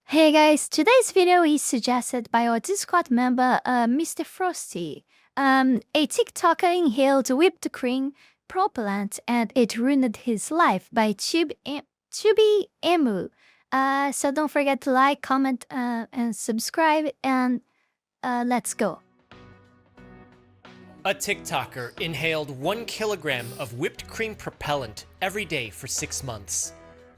Hey guys, today's video is suggested by our Discord member, Mr. Frosty. A TikToker inhaled whipped cream, propellant, and it ruined his life by Chubbyemu. So don't forget to like, comment, and subscribe, and let's go. A TikToker inhaled 1 kilogram of whipped cream propellant every day for 6 months.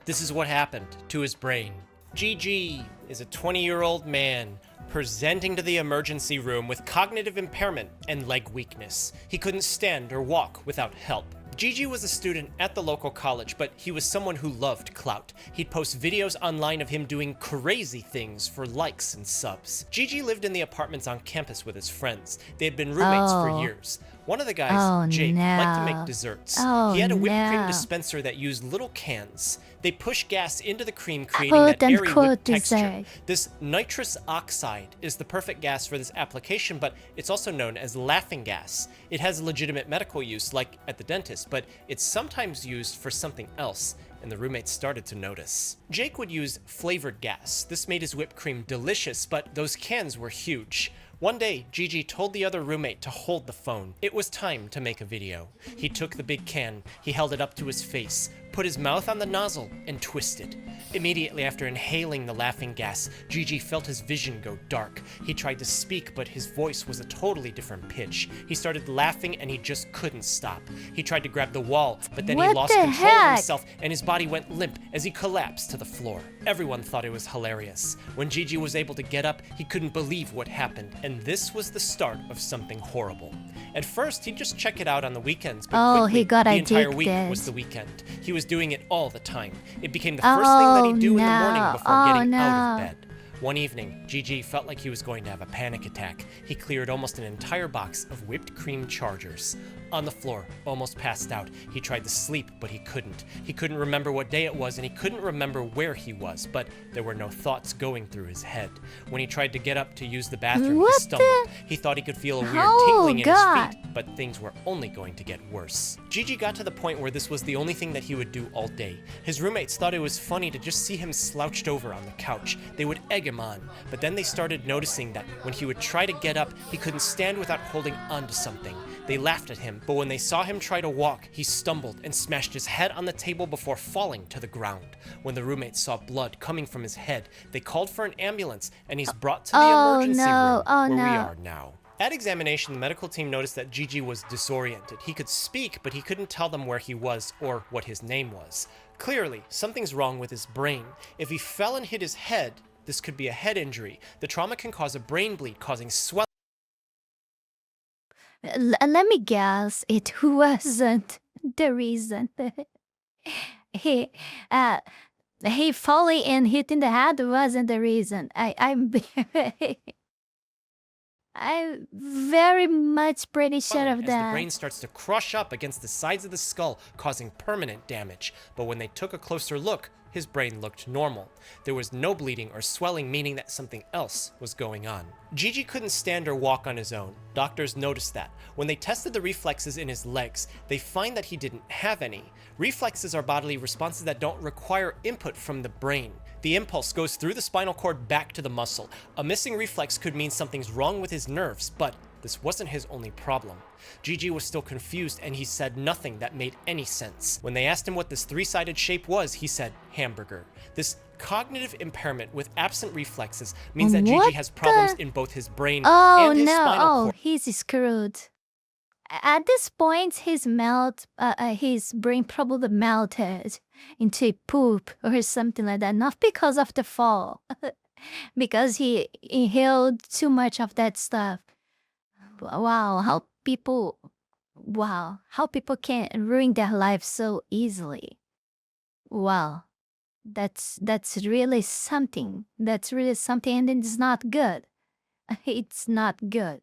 This is what happened to his brain. GG is a 20-year-old man presenting to the emergency room with cognitive impairment and leg weakness. He couldn't stand or walk without help. Gigi was a student at the local college, but he was someone who loved clout. He'd post videos online of him doing crazy things for likes and subs. Gigi lived in the apartments on campus with his friends. They had been roommates for years. One of the guys, Jake, liked to make desserts. He had a whipped cream dispenser that used little cans. They push gas into the cream, creating that airy whipped texture. This nitrous oxide is the perfect gas for this application, but it's also known as laughing gas. It has legitimate medical use, like at the dentist, but it's sometimes used for something else, and the roommates started to notice. Jake would use flavored gas. This made his whipped cream delicious, but those cans were huge. One day, Gigi told the other roommate to hold the phone. It was time to make a video. He took the big can, he held it up to his face, put his mouth on the nozzle, and twisted. Immediately after inhaling the laughing gas, Gigi felt his vision go dark. He tried to speak, but his voice was a totally different pitch. He started laughing and he just couldn't stop. He tried to grab the wall, but then he lost control of himself and his body went limp as he collapsed to the floor. Everyone thought it was hilarious. When Gigi was able to get up, he couldn't believe what happened, and this was the start of something horrible. At first, he'd just check it out on the weekends, but quickly, the entire week was the weekend. He was doing it all the time. It became the first thing that he'd do in the morning before getting out of bed. One evening, Gigi felt like he was going to have a panic attack. He cleared almost an entire box of whipped cream chargers. On the floor, almost passed out. He tried to sleep, but he couldn't. He couldn't remember what day it was, and he couldn't remember where he was, but there were no thoughts going through his head. When he tried to get up to use the bathroom, he stumbled. He thought he could feel a weird tingling in his feet, but things were only going to get worse. Gigi got to the point where this was the only thing that he would do all day. His roommates thought it was funny to just see him slouched over on the couch. They would egg him on, but then they started noticing that when he would try to get up, he couldn't stand without holding onto something. They laughed at him, but when they saw him try to walk, he stumbled and smashed his head on the table before falling to the ground. When the roommates saw blood coming from his head, they called for an ambulance, and he's brought to the emergency room where we are now. At examination, the medical team noticed that Gigi was disoriented. He could speak, but he couldn't tell them where he was or what his name was. Clearly, something's wrong with his brain. If he fell and hit his head, this could be a head injury. The trauma can cause a brain bleed, causing swelling. Let me guess, it wasn't the reason. he falling and hitting the head wasn't the reason. I'm very much pretty sure of that. As the brain starts to crush up against the sides of the skull, causing permanent damage. But when they took a closer look, his brain looked normal. There was no bleeding or swelling, meaning that something else was going on. Gigi couldn't stand or walk on his own. Doctors noticed that. When they tested the reflexes in his legs, they find that he didn't have any. Reflexes are bodily responses that don't require input from the brain. The impulse goes through the spinal cord back to the muscle. A missing reflex could mean something's wrong with his nerves, but this wasn't his only problem. Gigi was still confused, and he said nothing that made any sense. When they asked him what this three-sided shape was, he said hamburger. This cognitive impairment with absent reflexes means that Gigi has problems in both his brain and his spinal cord. He's screwed. At this point, his brain probably melted into poop or something like that. Not because of the fall, because he inhaled too much of that stuff. Wow, how people can ruin their lives so easily. Wow, that's really something. That's really something, and it's not good. It's not good.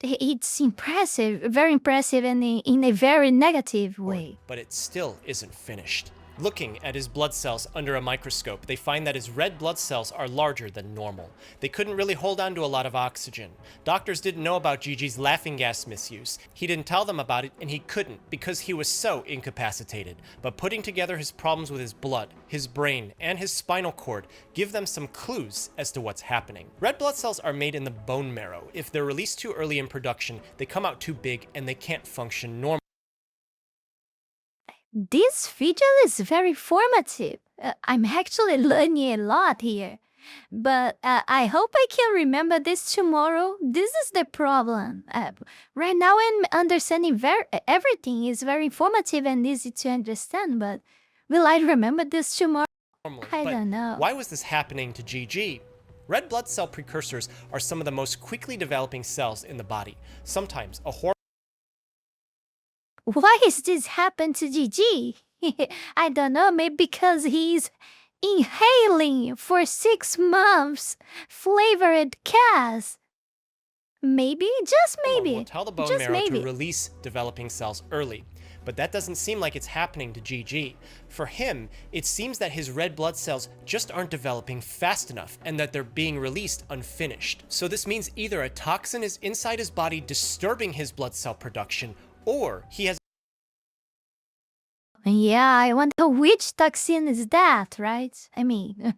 It's impressive, very impressive, and in a very negative way. But it still isn't finished. Looking at his blood cells under a microscope, they find that his red blood cells are larger than normal. They couldn't really hold on to a lot of oxygen. Doctors didn't know about Gigi's laughing gas misuse. He didn't tell them about it, and he couldn't because he was so incapacitated. But putting together his problems with his blood, his brain, and his spinal cord give them some clues as to what's happening. Red blood cells are made in the bone marrow. If they're released too early in production, they come out too big and they can't function normally. This video is very formative. I'm actually learning a lot here. But I hope I can remember this tomorrow. This is the problem. Right now I'm understanding everything is very informative and easy to understand, but will I remember this tomorrow? I don't know. Why was this happening to Gigi? Red blood cell precursors are some of the most quickly developing cells in the body. Sometimes a hormone. Why is this happen to Gigi? I don't know, maybe because he's inhaling for 6 months flavored gas. Maybe, just maybe. Will tell the bone marrow to release developing cells early. But that doesn't seem like it's happening to Gigi. For him, it seems that his red blood cells just aren't developing fast enough and that they're being released unfinished. So this means either a toxin is inside his body disturbing his blood cell production, or he has. Yeah, I wonder which toxin is that, right? I mean,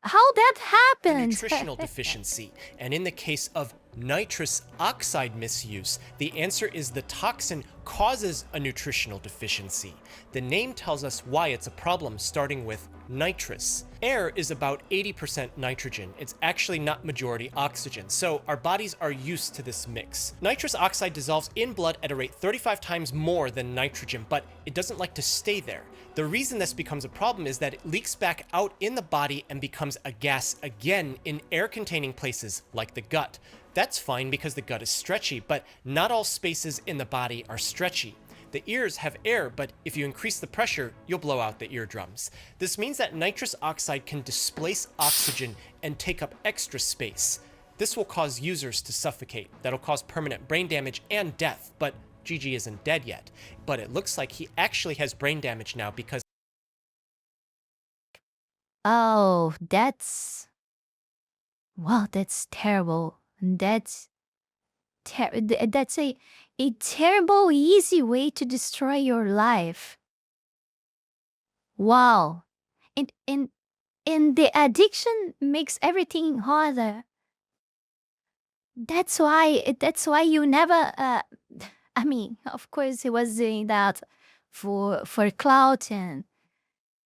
how that happened? Nutritional deficiency, and in the case of nitrous oxide misuse, the answer is the toxin causes a nutritional deficiency. The name tells us why it's a problem, starting with nitrous. Air is about 80% nitrogen. It's actually not majority oxygen, so our bodies are used to this mix. Nitrous oxide dissolves in blood at a rate 35 times more than nitrogen, but it doesn't like to stay there. The reason this becomes a problem is that it leaks back out in the body and becomes a gas again in air-containing places like the gut. That's fine because the gut is stretchy, but not all spaces in the body are stretchy. The ears have air, but if you increase the pressure, you'll blow out the eardrums. This means that nitrous oxide can displace oxygen and take up extra space. This will cause users to suffocate. That'll cause permanent brain damage and death, but Gigi isn't dead yet. But it looks like he actually has brain damage now because... Oh, that's... Wow, that's terrible. That's a terrible, easy way to destroy your life. Wow. And the addiction makes everything harder. That's why you never, I mean, of course he was doing that for clout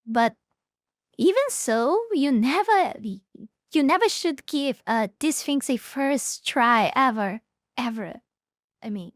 but even so, you never should give these things a first try ever. I mean,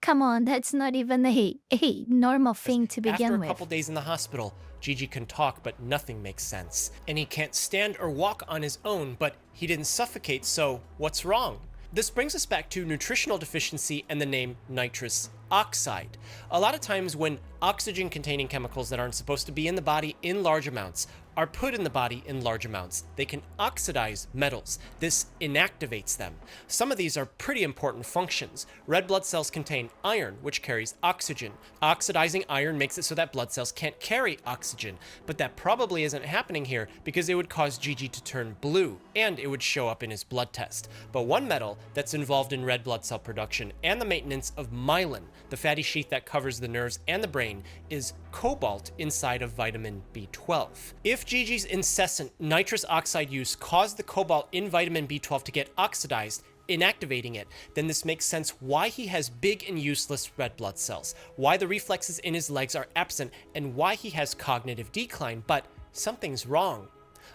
come on, that's not even a normal thing to begin with. After a couple days in the hospital, Gigi can talk, but nothing makes sense. And he can't stand or walk on his own, but he didn't suffocate, so what's wrong? This brings us back to nutritional deficiency and the name nitrous oxide. A lot of times when oxygen-containing chemicals that aren't supposed to be in the body in large amounts are put in the body in large amounts, they can oxidize metals. This inactivates them. Some of these are pretty important functions. Red blood cells contain iron, which carries oxygen. Oxidizing iron makes it so that blood cells can't carry oxygen, but that probably isn't happening here because it would cause Gigi to turn blue, and it would show up in his blood test. But one metal that's involved in red blood cell production and the maintenance of myelin, the fatty sheath that covers the nerves and the brain, is cobalt inside of vitamin B12. If Gigi's incessant nitrous oxide use caused the cobalt in vitamin B12 to get oxidized, inactivating it, then this makes sense why he has big and useless red blood cells, why the reflexes in his legs are absent, and why he has cognitive decline, but something's wrong.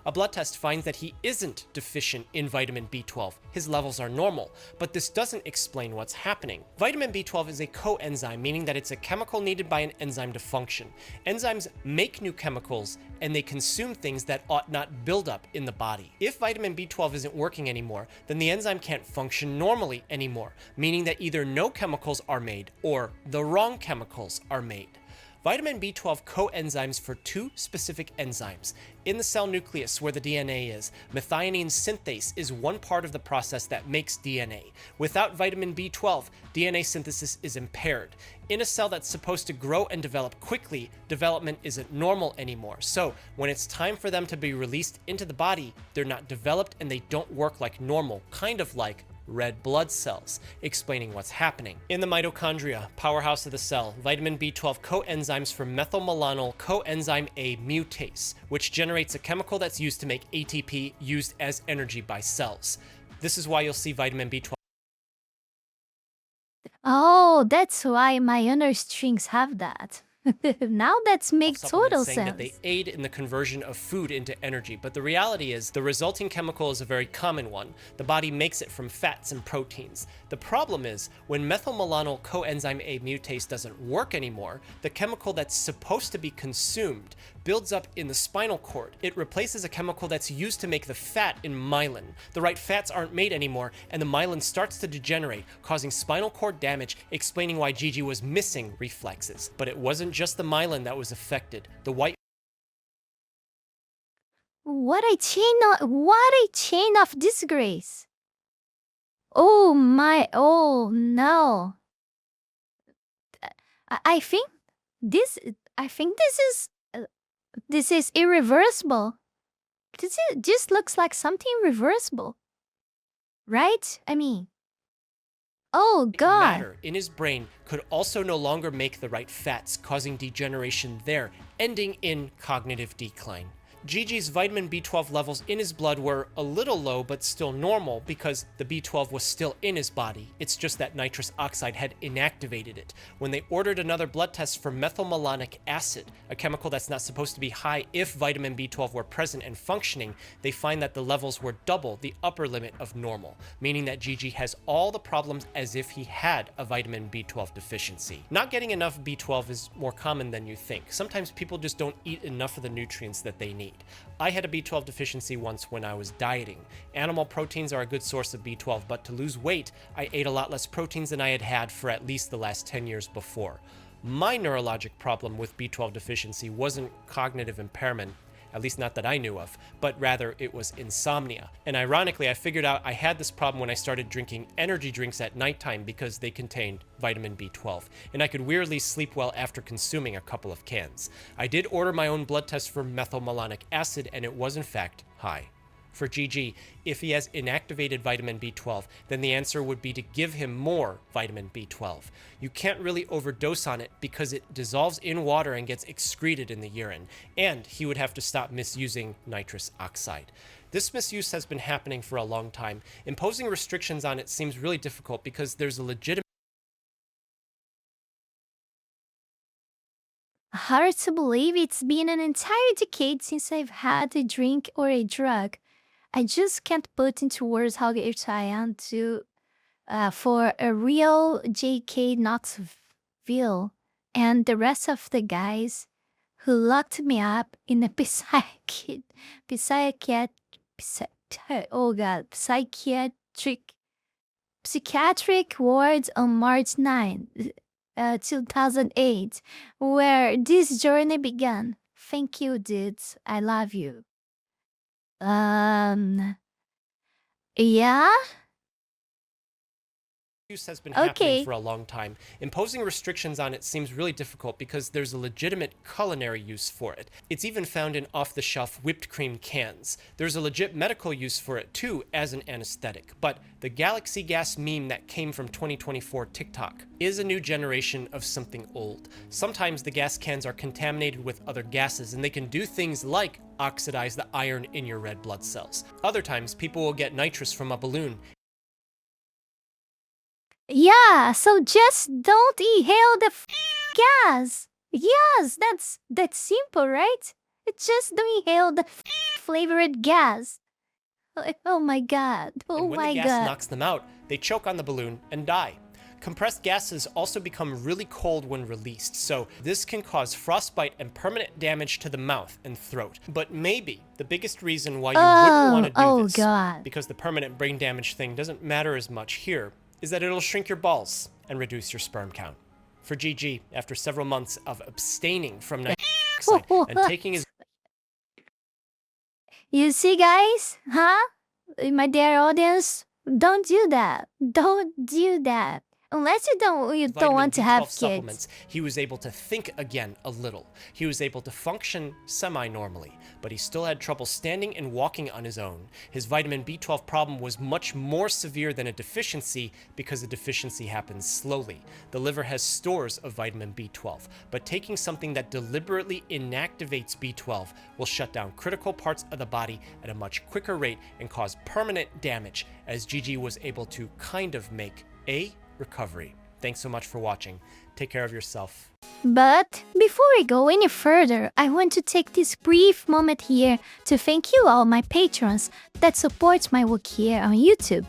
A blood test finds that he isn't deficient in vitamin B12. His levels are normal, but this doesn't explain what's happening. Vitamin B12 is a coenzyme, meaning that it's a chemical needed by an enzyme to function. Enzymes make new chemicals, and they consume things that ought not build up in the body. If vitamin B12 isn't working anymore, then the enzyme can't function normally anymore, meaning that either no chemicals are made or the wrong chemicals are made. Vitamin B12 coenzymes for two specific enzymes. In the cell nucleus where the DNA is, methionine synthase is one part of the process that makes DNA. Without vitamin B12, DNA synthesis is impaired. In a cell that's supposed to grow and develop quickly, development isn't normal anymore. So when it's time for them to be released into the body, they're not developed and they don't work like normal, kind of like red blood cells, explaining what's happening. In the mitochondria, powerhouse of the cell, vitamin B12 coenzymes for methylmalonyl coenzyme A mutase, which generates a chemical that's used to make ATP used as energy by cells. This is why you'll see vitamin B12. Oh, that's why my inner strings have that. Now that makes total saying that they sense. aid in the conversion of food into energy, but the reality is the resulting chemical is a very common one. The body makes it from fats and proteins. The problem is when methylmalonyl coenzyme A mutase doesn't work anymore, the chemical that's supposed to be consumed builds up in the spinal cord. It replaces a chemical that's used to make the fat in myelin. The right fats aren't made anymore, and the myelin starts to degenerate, causing spinal cord damage, explaining why Gigi was missing reflexes. But it wasn't just the myelin that was affected. The white What a chain of disgrace. Oh my, oh no. I think this is irreversible. This looks like something irreversible. Right? I mean, oh god. matter in his brain could also no longer make the right fats, causing degeneration there, ending in cognitive decline. Gigi's vitamin B12 levels in his blood were a little low, but still normal because the B12 was still in his body. It's just that nitrous oxide had inactivated it. When they ordered another blood test for methylmalonic acid, a chemical that's not supposed to be high if vitamin B12 were present and functioning, they find that the levels were double the upper limit of normal, meaning that Gigi has all the problems as if he had a vitamin B12 deficiency. Not getting enough B12 is more common than you think. Sometimes people just don't eat enough of the nutrients that they need. I had a B12 deficiency once when I was dieting. Animal proteins are a good source of B12, but to lose weight, I ate a lot less proteins than I had had for at least the last 10 years before. My neurologic problem with B12 deficiency wasn't cognitive impairment, at least not that I knew of, but rather it was insomnia. And ironically, I figured out I had this problem when I started drinking energy drinks at nighttime because they contained vitamin B12, and I could weirdly sleep well after consuming a couple of cans. I did order my own blood test for methylmalonic acid, and it was in fact high. For Gigi, if he has inactivated vitamin B12, then the answer would be to give him more vitamin B12. You can't really overdose on it because it dissolves in water and gets excreted in the urine, and he would have to stop misusing nitrous oxide. This misuse has been happening for a long time. Imposing restrictions on it seems really difficult because there's a legitimate Hard to believe it's been an entire decade since I've had a drink or a drug. I just can't put into words how grateful I am for a real J.K. Knoxville and the rest of the guys who locked me up in a psychiatric wards on March 9, 2008, where this journey began. Thank you, dudes. I love you. Yeah? use has been happening Okay. for a long time. Imposing restrictions on it seems really difficult because there's a legitimate culinary use for it. It's even found in off-the-shelf whipped cream cans. There's a legit medical use for it too as an anesthetic. But the galaxy gas meme that came from 2024 TikTok is a new generation of something old. Sometimes the gas cans are contaminated with other gases and they can do things like oxidize the iron in your red blood cells. Other times people will get nitrous from a balloon. Yeah, so just don't inhale the gas. Yes, that's simple, right? It's just don't inhale the flavored gas. Oh my god. Oh And when my the gas god. knocks them out, they choke on the balloon and die. Compressed gases also become really cold when released, so this can cause frostbite and permanent damage to the mouth and throat. But maybe the biggest reason why you wouldn't want to do this, God. because the permanent brain damage thing doesn't matter as much here, is that it'll shrink your balls and reduce your sperm count. for GG after several months of abstaining from night oxide and taking his... You see, guys? Huh? My dear audience, don't do that. Don't do that. Unless you don't want to have kids. Supplements, he was able to think again a little. He was able to function semi-normally, but he still had trouble standing and walking on his own. His vitamin B12 problem was much more severe than a deficiency because a deficiency happens slowly. The liver has stores of vitamin B12, but taking something that deliberately inactivates B12 will shut down critical parts of the body at a much quicker rate and cause permanent damage, as Gigi was able to kind of make a recovery. Thanks so much for watching. Take care of yourself. But before we go any further, I want to take this brief moment here to thank you all my patrons that support my work here on YouTube,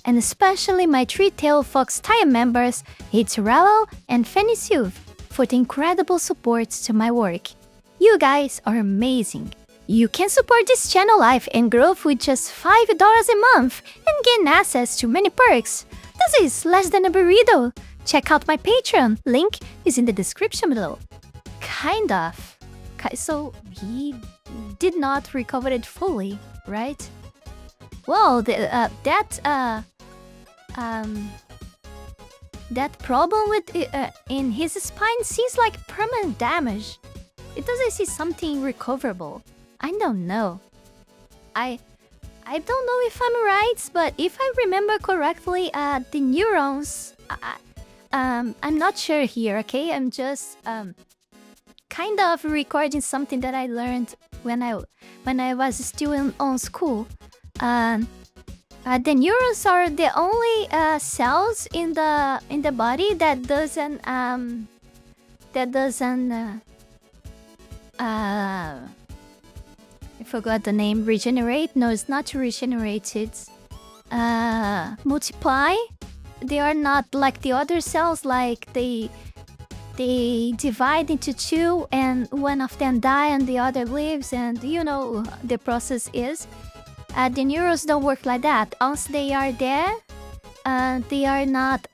and especially my Three-Tailed Fox Tier members Heath Rowell and Fenny Sylvy for the incredible support to my work. You guys are amazing. You can support this channel life and growth with just $5 a month and gain access to many perks. This is less than a burrito. Check out my Patreon. Link is in the description below. Kind of. So he did not recover it fully, right? Well, that problem with in his spine seems like permanent damage. It doesn't see something recoverable. I don't know. I don't know if I'm right, but if I remember correctly, the neurons... I'm not sure here, okay? I'm just kind of recording something that I learned when I was still on school. The neurons are the only cells in the body that doesn't I forgot the name. Regenerate? No, it's not regenerated. Multiply? They are not like the other cells, like they divide into two and one of them die and the other lives, and you know the process is. The neurons don't work like that. Once they are there, they are not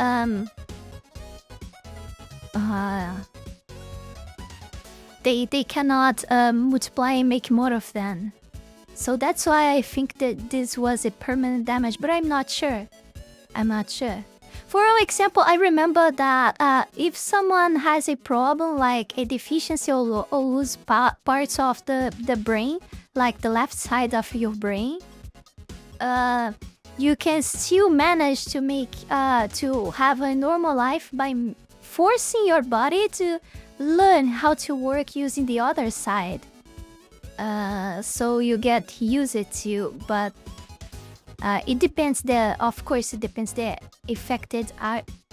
They cannot multiply and make more of them. So that's why I think that this was a permanent damage, but I'm not sure. For example, I remember that if someone has a problem like a deficiency or lose parts of the brain, like the left side of your brain, you can still manage to make to have a normal life by forcing your body to learn how to work using the other side. So you get used to, but it depends of course it depends the affected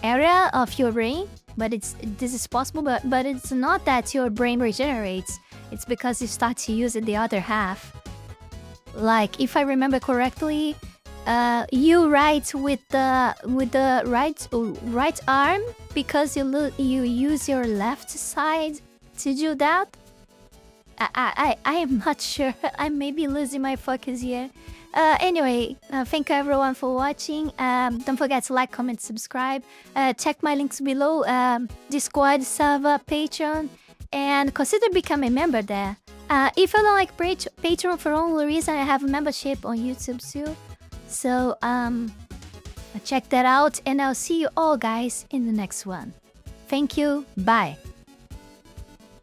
area of your brain, but this is possible, but it's not that your brain regenerates, it's because you start to use it the other half. Like if I remember correctly, you write with the right arm because you use your left side to do that. I am not sure. I may be losing my focus here. Anyway, thank you everyone for watching. Don't forget to like, comment, subscribe. Check my links below. Discord server, Patreon, and consider becoming a member there. If you don't like Patreon for only reason, I have a membership on YouTube too. So check that out, and I'll see you all guys in the next one. Thank you. Bye.